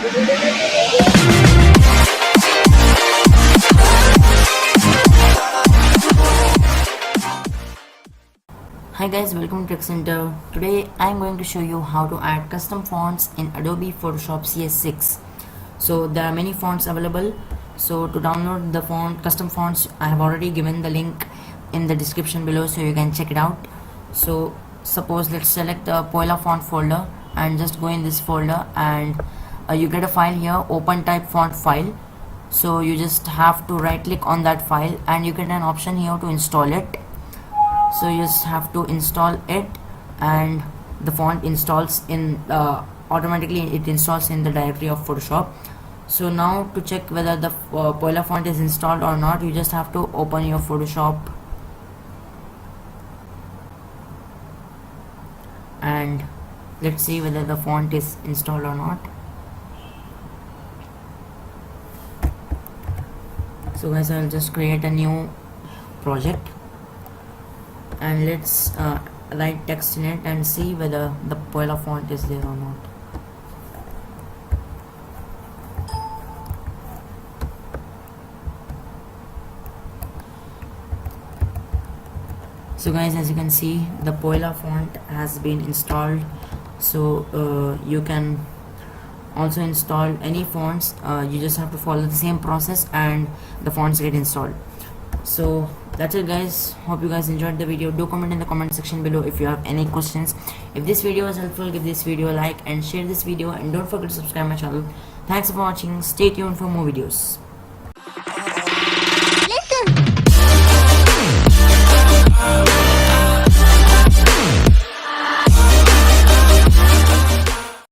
Hi guys, welcome to Tech Center. Today I am going to show you how to add custom fonts in Adobe Photoshop CS6. So there are many fonts available. So to download the custom fonts, I have already given the link in the description below, so you can check it out. So suppose let's select the Poila font folder and just go in this folder, and you get a file here, open type font file. So you just have to right click on that file and you get an option here to install it. So you just have to install it, and the font installs in automatically it installs in the directory of Photoshop. So now to check whether the Poila font is installed or not, you just have to open your Photoshop and let's see whether the font is installed or not. So guys, I'll just create a new project and let's write text in it and see whether the Poila font is there or not. So guys, as you can see, the Poila font has been installed. So you can also install any fonts. You just have to follow the same process and the fonts get installed. So that's it guys, hope you guys enjoyed the video. Do comment in the comment section below if you have any questions. If this video was helpful, give this video a like and share this video, and don't forget to subscribe my channel. Thanks for watching, stay tuned for more videos.